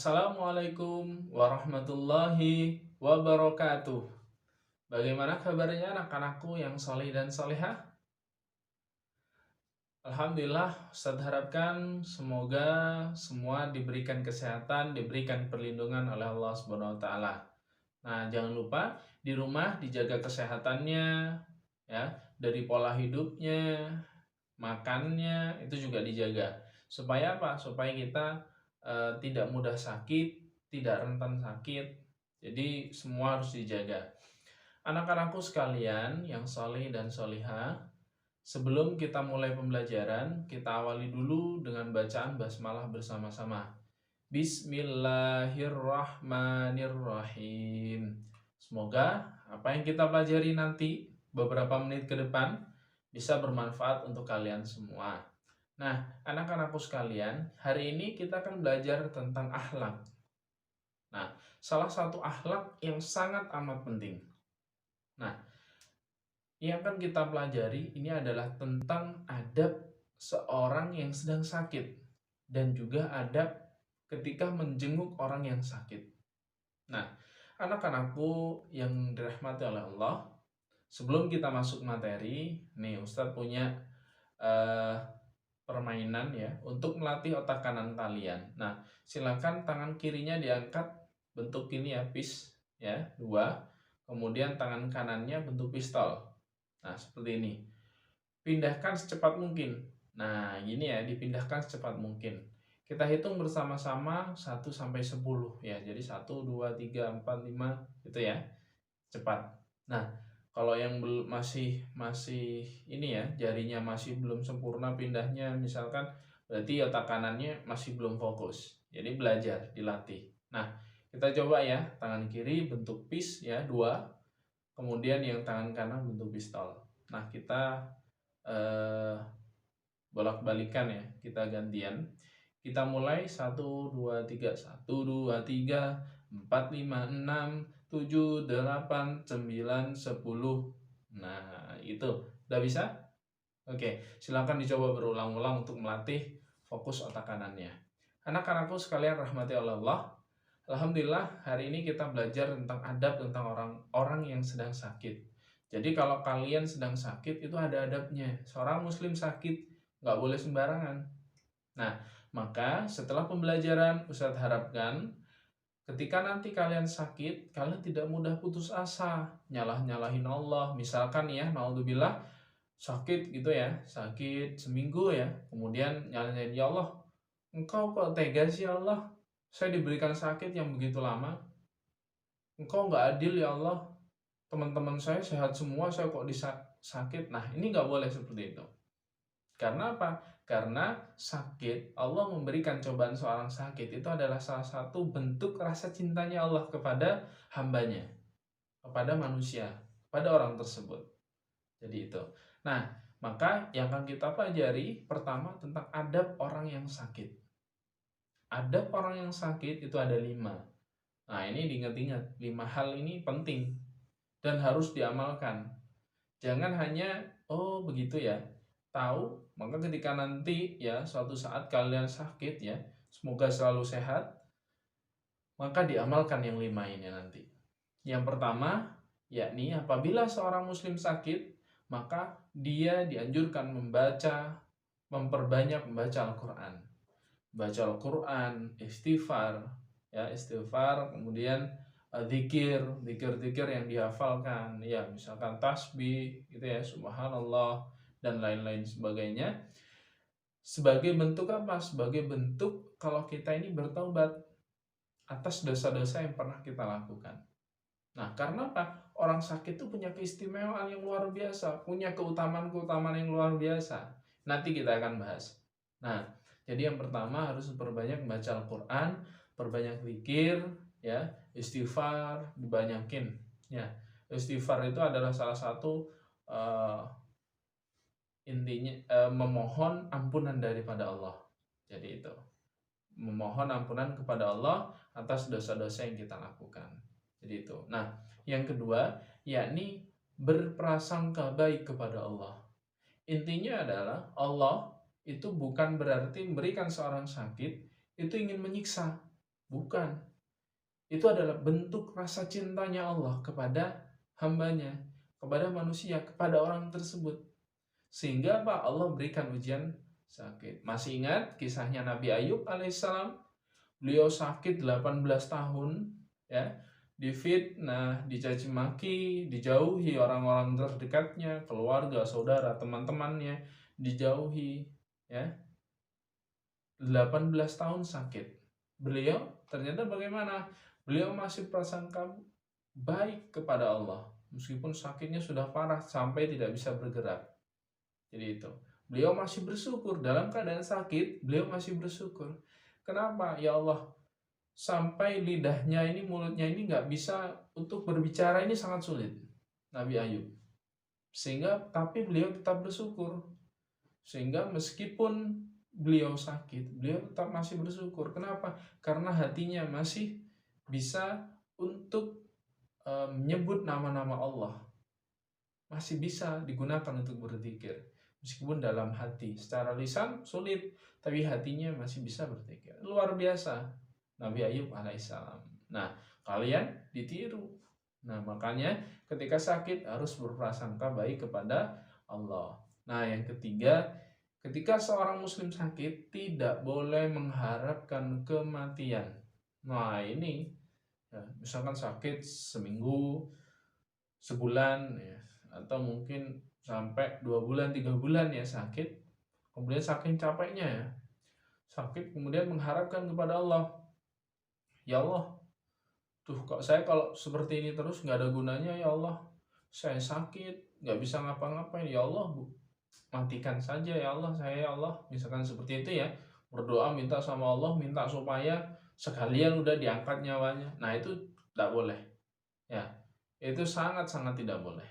Assalamualaikum warahmatullahi wabarakatuh. Bagaimana kabarnya anak-anakku yang soleh dan solehah? Alhamdulillah, Ustadz harapkan semoga semua diberikan kesehatan, diberikan perlindungan oleh Allah Subhanahu wa taala. Nah, jangan lupa di rumah dijaga kesehatannya ya, dari pola hidupnya, makannya itu juga dijaga. Supaya apa? Supaya kita tidak mudah sakit, tidak rentan sakit. Jadi semua harus dijaga. Anak-anakku sekalian yang soleh dan solihah, sebelum kita mulai pembelajaran, kita awali dulu dengan bacaan basmalah bersama-sama. Bismillahirrahmanirrahim. Semoga apa yang kita pelajari nanti beberapa menit ke depan bisa bermanfaat untuk kalian semua. Nah, anak-anakku sekalian, hari ini kita akan belajar tentang akhlak. Nah, salah satu akhlak yang sangat amat penting. Nah, yang akan kita pelajari ini adalah tentang adab seorang yang sedang sakit dan juga adab ketika menjenguk orang yang sakit. Nah, anak-anakku yang dirahmati oleh Allah, sebelum kita masuk materi, nih Ustadz punya permainan ya untuk melatih otak kanan kalian. Nah, silakan tangan kirinya diangkat bentuk ini ya, pis ya, 2. Kemudian tangan kanannya bentuk pistol. Nah, seperti ini. Pindahkan secepat mungkin. Nah, gini ya, dipindahkan secepat mungkin. Kita hitung bersama-sama 1 sampai 10 ya. Jadi 1 2 3 4 5 gitu ya. Cepat. Nah, kalau yang masih ini ya, jarinya masih belum sempurna pindahnya misalkan, berarti otak kanannya masih belum fokus. Jadi belajar, dilatih. Nah, kita coba ya, tangan kiri bentuk pis ya, 2. Kemudian yang tangan kanan bentuk pistol. Nah, kita bolak-balikan ya, kita gantian. Kita mulai 1 2 3, 1 2 3 4 5 6 7 8 9 10. Nah, itu udah bisa? Oke, silakan dicoba berulang-ulang untuk melatih fokus otak kanannya. Anak-anakku sekalian rahmati Allah, alhamdulillah hari ini kita belajar tentang adab tentang orang-orang yang sedang sakit. Jadi kalau kalian sedang sakit itu ada adabnya. Seorang muslim sakit nggak boleh sembarangan. Nah, maka setelah pembelajaran Ustadz harapkan ketika nanti kalian sakit, kalian tidak mudah putus asa, nyalah-nyalahin Allah. Misalkan ya, naudzubillah, sakit gitu ya, sakit seminggu ya, kemudian nyalahin, ya Allah, engkau kok tega sih ya Allah, saya diberikan sakit yang begitu lama, engkau nggak adil ya Allah, teman-teman saya sehat semua, saya kok sakit. Nah, ini nggak boleh seperti itu. Karena apa? Karena sakit, Allah memberikan cobaan seorang sakit itu adalah salah satu bentuk rasa cintanya Allah kepada hambanya, kepada manusia, kepada orang tersebut. Jadi itu. Nah, maka yang akan kita pelajari pertama tentang adab orang yang sakit. Adab orang yang sakit itu ada 5. Nah, ini diingat-ingat. 5 hal ini penting dan harus diamalkan. Jangan hanya, oh begitu ya, tahu, maka ketika nanti ya suatu saat kalian sakit ya, semoga selalu sehat, maka diamalkan yang 5 ini nanti. Yang pertama, yakni apabila seorang muslim sakit, maka dia dianjurkan memperbanyak membaca Al-Quran. Baca Al-Quran, istighfar, ya istighfar, kemudian zikir yang dihafalkan, ya misalkan tasbih, gitu ya, subhanallah, dan lain-lain sebagainya. Sebagai bentuk apa? Sebagai bentuk kalau kita ini bertobat atas dosa-dosa yang pernah kita lakukan. Nah, karena apa? Orang sakit itu punya keistimewaan yang luar biasa, punya keutamaan-keutamaan yang luar biasa. Nanti kita akan bahas. Nah, jadi yang pertama harus perbanyak membaca Al-Quran, perbanyak zikir, ya, istighfar, dibanyakin. Ya, istighfar itu adalah salah satu intinya memohon ampunan daripada Allah. Jadi itu, memohon ampunan kepada Allah atas dosa-dosa yang kita lakukan. Jadi itu. Nah, yang kedua, yakni berprasangka baik kepada Allah. Intinya adalah Allah itu bukan berarti memberikan seorang sakit itu ingin menyiksa. Bukan. Itu adalah bentuk rasa cintanya Allah kepada hambanya, kepada manusia, kepada orang tersebut. Sehingga apa? Allah berikan ujian sakit. Masih ingat kisahnya Nabi Ayub alaihissalam? Beliau sakit 18 tahun, ya, difitnah, dicaci maki, dijauhi orang-orang terdekatnya, keluarga, saudara, teman-temannya, dijauhi, ya. 18 tahun sakit. Beliau ternyata bagaimana? Beliau masih prasangka baik kepada Allah, meskipun sakitnya sudah parah sampai tidak bisa bergerak. Jadi itu. Beliau masih bersyukur dalam keadaan sakit, beliau masih bersyukur. Kenapa? Ya Allah, sampai lidahnya ini, mulutnya ini nggak bisa untuk berbicara, ini sangat sulit. Nabi Ayub. Sehingga, tapi beliau tetap bersyukur. Sehingga meskipun beliau sakit, beliau tetap masih bersyukur. Kenapa? Karena hatinya masih bisa untuk menyebut nama-nama Allah. Masih bisa digunakan untuk berzikir. Meskipun dalam hati, secara lisan sulit, tapi hatinya masih bisa berzikir. Luar biasa Nabi Ayub alaihissalam. Nah, kalian ditiru. Nah, makanya ketika sakit harus berprasangka baik kepada Allah. Nah, yang ketiga, ketika seorang muslim sakit tidak boleh mengharapkan kematian. Nah, ini ya, misalkan sakit seminggu, sebulan, ya, atau mungkin sampai 2 bulan, 3 bulan ya sakit, kemudian saking capeknya ya sakit, kemudian mengharapkan kepada Allah, ya Allah, tuh kok saya kalau seperti ini terus nggak ada gunanya, ya Allah, saya sakit nggak bisa ngapa-ngapain, ya Allah, matikan saja ya Allah saya, ya Allah, misalkan seperti itu ya, berdoa minta sama Allah, minta supaya sekalian udah diangkat nyawanya. Nah, itu tidak boleh ya, itu sangat-sangat tidak boleh.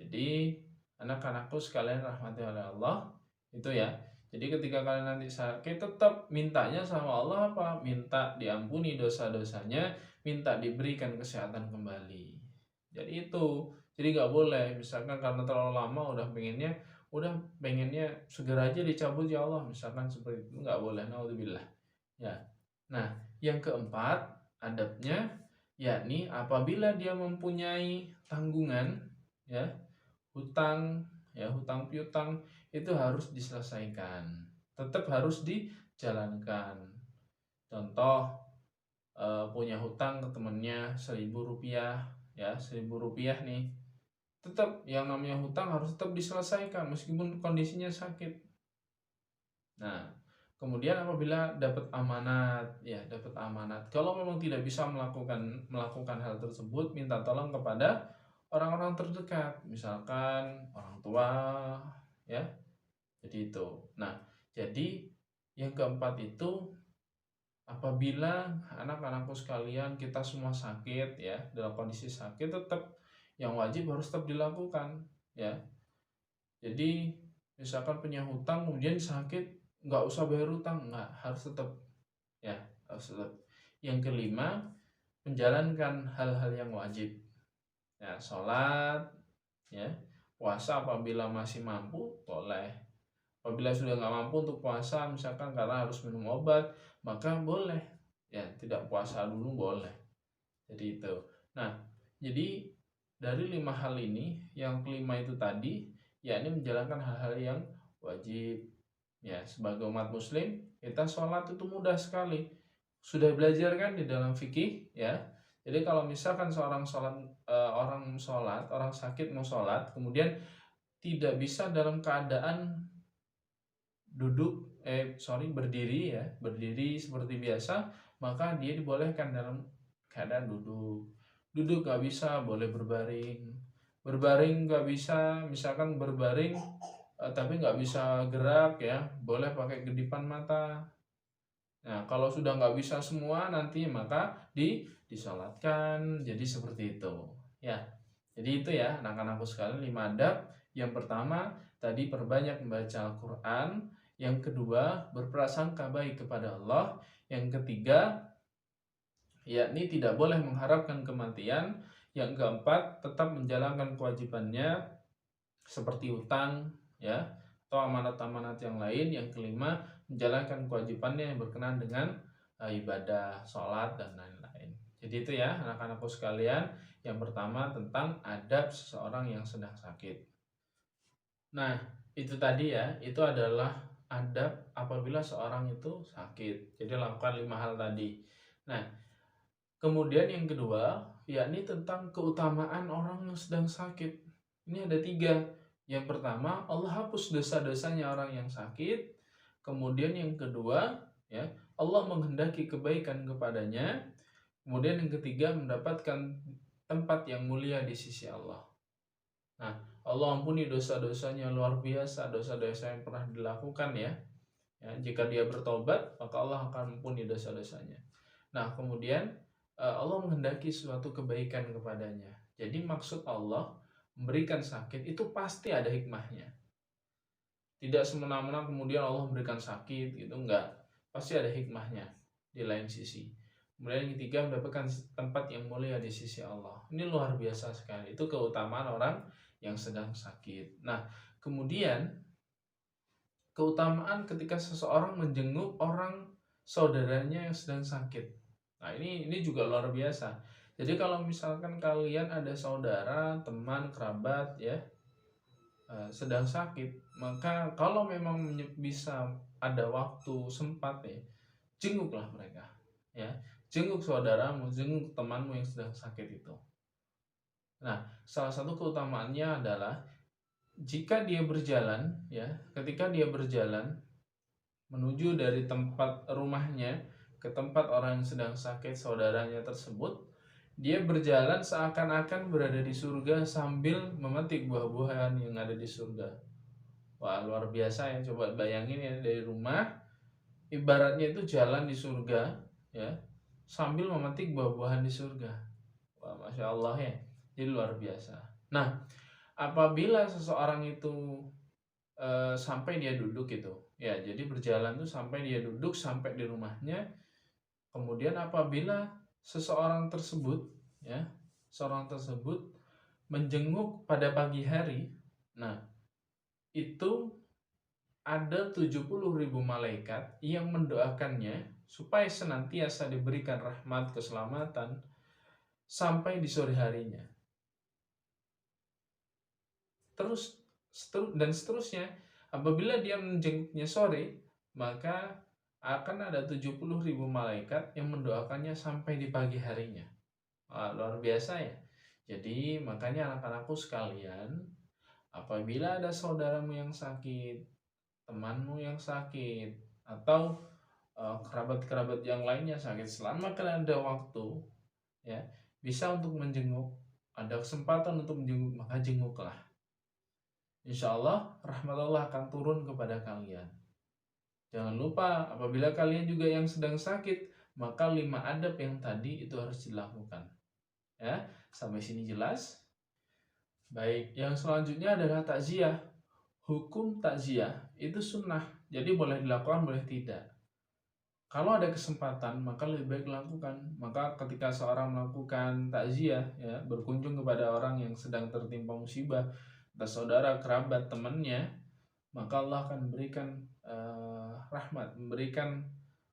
Jadi anak-anakku sekalian rahmati oleh Allah, itu ya. Jadi ketika kalian nanti sakit, tetap mintanya sama Allah apa? Minta diampuni dosa-dosanya, minta diberikan kesehatan kembali. Jadi itu. Jadi nggak boleh, misalkan karena terlalu lama udah pengennya segera aja dicabut ya Allah, misalkan seperti itu, nggak boleh, naudzubillah. Ya. Nah, yang keempat adabnya, yakni apabila dia mempunyai tanggungan, ya, hutang, ya, hutang piutang, itu harus diselesaikan, tetap harus dijalankan. Contoh, punya hutang ke temennya 1.000 rupiah, ya, 1.000 rupiah nih, tetap yang namanya hutang harus tetap diselesaikan meskipun kondisinya sakit. Nah, kemudian apabila dapat amanat, ya, dapat amanat, kalau memang tidak bisa melakukan hal tersebut, minta tolong kepada orang-orang terdekat, misalkan orang tua, ya. Jadi itu. Nah, jadi yang keempat itu, apabila anak-anakku sekalian kita semua sakit, ya, dalam kondisi sakit, tetap yang wajib harus tetap dilakukan, ya. Jadi misalkan punya hutang kemudian sakit, nggak usah bayar hutang, nggak, harus tetap, ya, harus tetap. Yang kelima, menjalankan hal-hal yang wajib, ya, sholat, ya, puasa apabila masih mampu boleh. Apabila sudah nggak mampu untuk puasa, misalkan karena harus minum obat, maka boleh, ya, tidak puasa dulu boleh. Jadi itu. Nah, jadi dari 5 hal ini, yang kelima itu tadi, yakni menjalankan hal-hal yang wajib. Ya, sebagai umat muslim, kita sholat itu mudah sekali. Sudah belajar kan di dalam fikih, ya. Jadi kalau misalkan orang sholat, orang sakit mau sholat, kemudian tidak bisa dalam keadaan berdiri, ya, berdiri seperti biasa, maka dia dibolehkan dalam keadaan duduk. Duduk gak bisa, boleh berbaring. Berbaring gak bisa, misalkan berbaring tapi nggak bisa gerak, ya, boleh pakai kedipan mata. Nah, kalau sudah nggak bisa semua nanti, maka disolatkan. Jadi seperti itu, ya. Jadi itu ya anak-anakku sekalian, 5 adab. Yang pertama tadi, perbanyak membaca Al-Quran. Yang kedua, berprasangka baik kepada Allah. Yang ketiga, yakni tidak boleh mengharapkan kematian. Yang keempat, tetap menjalankan kewajibannya seperti hutang, ya, atau amanat-amanat yang lain. Yang kelima, menjalankan kewajibannya yang berkenaan dengan ibadah, sholat, dan lain-lain. Jadi itu ya anak-anakku sekalian, yang pertama tentang adab seseorang yang sedang sakit. Nah, itu tadi ya, itu adalah adab apabila seorang itu sakit. Jadi lakukan 5 hal tadi. Nah, kemudian yang kedua, yakni tentang keutamaan orang yang sedang sakit. Ini ada 3. Yang pertama, Allah hapus dosa-dosanya orang yang sakit. Kemudian yang kedua, ya, Allah menghendaki kebaikan kepadanya. Kemudian yang ketiga, mendapatkan tempat yang mulia di sisi Allah. Nah, Allah ampuni dosa-dosanya luar biasa, dosa-dosa yang pernah dilakukan ya. Jika dia bertobat, maka Allah akan ampuni dosa-dosanya. Nah, kemudian Allah menghendaki suatu kebaikan kepadanya. Jadi maksud Allah memberikan sakit itu pasti ada hikmahnya. Tidak semena-mena kemudian Allah memberikan sakit gitu, enggak. Pasti ada hikmahnya di lain sisi. Kemudian yang ketiga, mendapatkan tempat yang mulia di sisi Allah. Ini luar biasa sekali. Itu keutamaan orang yang sedang sakit. Nah, kemudian keutamaan ketika seseorang menjenguk orang saudaranya yang sedang sakit. Nah, ini juga luar biasa. Jadi kalau misalkan kalian ada saudara, teman, kerabat ya, sedang sakit, maka kalau memang bisa ada waktu sempat ya, jenguklah mereka ya, jenguk saudaramu, jenguk temanmu yang sedang sakit itu. Nah, salah satu keutamaannya adalah jika dia berjalan ya, ketika dia berjalan menuju dari tempat rumahnya ke tempat orang yang sedang sakit saudaranya tersebut, dia berjalan seakan-akan berada di surga sambil memetik buah-buahan yang ada di surga. Wah, luar biasa ya. Coba bayangin ya, dari rumah ibaratnya itu jalan di surga ya, sambil memetik buah-buahan di surga. Wah, Masya Allah ya. Jadi luar biasa. Nah, apabila seseorang itu sampai dia duduk gitu ya, jadi berjalan tuh sampai dia duduk sampai di rumahnya. Kemudian apabila seseorang tersebut ya, seorang tersebut menjenguk pada pagi hari, nah itu ada 70.000 malaikat yang mendoakannya supaya senantiasa diberikan rahmat, keselamatan sampai di sore harinya. Terus dan seterusnya, apabila dia menjenguknya sore, maka akan ada 70.000 malaikat yang mendoakannya sampai di pagi harinya. Wah, luar biasa ya. Jadi makanya anak-anakku sekalian, apabila ada saudaramu yang sakit, temanmu yang sakit, atau kerabat-kerabat yang lainnya sakit, selama kalian ada waktu ya, bisa untuk menjenguk, ada kesempatan untuk menjenguk, maka jenguklah. Insya Allah rahmat Allah akan turun kepada kalian. Jangan lupa apabila kalian juga yang sedang sakit, maka 5 adab yang tadi itu harus dilakukan. Ya, sampai sini jelas? Baik, yang selanjutnya adalah takziah. Hukum takziah itu sunnah, jadi boleh dilakukan, boleh tidak. Kalau ada kesempatan, maka lebih baik lakukan. Maka ketika seorang melakukan takziah, ya, berkunjung kepada orang yang sedang tertimpa musibah, entah saudara, kerabat, temannya, maka Allah akan memberikan rahmat, memberikan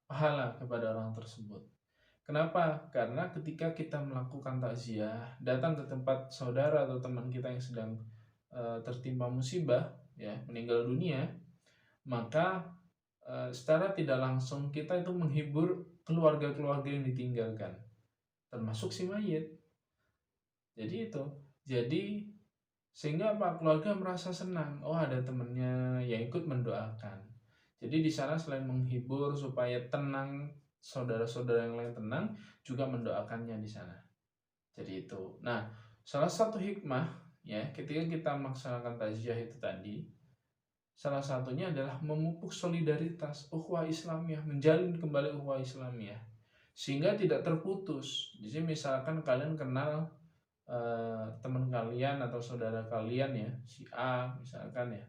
pahala kepada orang tersebut. Kenapa? Karena ketika kita melakukan takziah, datang ke tempat saudara atau teman kita yang sedang tertimpa musibah, ya, meninggal dunia, maka secara tidak langsung kita itu menghibur keluarga-keluarga yang ditinggalkan, termasuk si mayit. Jadi itu, jadi sehingga apa, keluarga merasa senang, oh ada temennya yang ikut mendoakan. Jadi di sana selain menghibur supaya tenang, saudara-saudara yang lain tenang, juga mendoakannya di sana. Jadi itu. Nah, salah satu hikmah ya ketika kita melaksanakan takziah itu tadi, salah satunya adalah memupuk solidaritas ukhuwah Islamiyah, menjalin kembali ukhuwah Islamiyah sehingga tidak terputus. Jadi misalkan kalian kenal teman kalian atau saudara kalian ya, si A misalkan ya.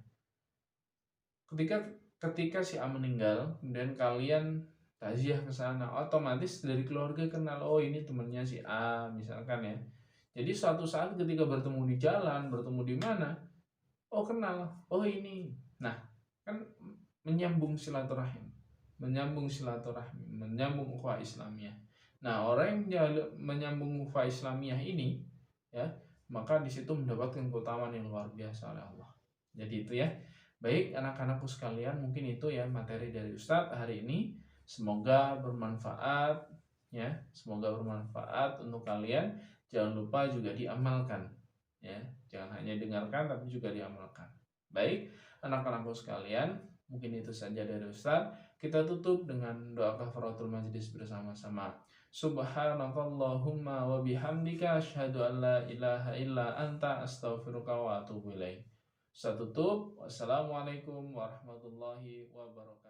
Ketika si A meninggal, kemudian kalian takziah ke sana, otomatis dari keluarga kenal, oh ini temannya si A misalkan ya. Jadi suatu saat ketika bertemu di jalan, bertemu di mana, oh kenal, oh ini. Nah, kan menyambung silaturahim. menyambung silaturahmi, menyambung ukhuwah Islamiyah. Nah, orang yang menyambung ukhuwah Islamiyah ini, ya, maka di situ mendapatkan keutamaan yang luar biasa oleh Allah. Jadi itu ya. Baik anak-anakku sekalian, mungkin itu ya materi dari Ustadz hari ini. Semoga bermanfaat ya, semoga bermanfaat untuk kalian. Jangan lupa juga diamalkan ya. Jangan hanya dengarkan tapi juga diamalkan. Baik, anak-anakku sekalian, mungkin itu saja dari Ustadz. Kita tutup dengan doa kafaratul majlis bersama-sama. Subhanakallahumma wa bihamdika asyhadu an la ilaha illa anta astaghfiruka wa atubu ilaik. Saya tutup. Wassalamualaikum warahmatullahi wabarakatuh.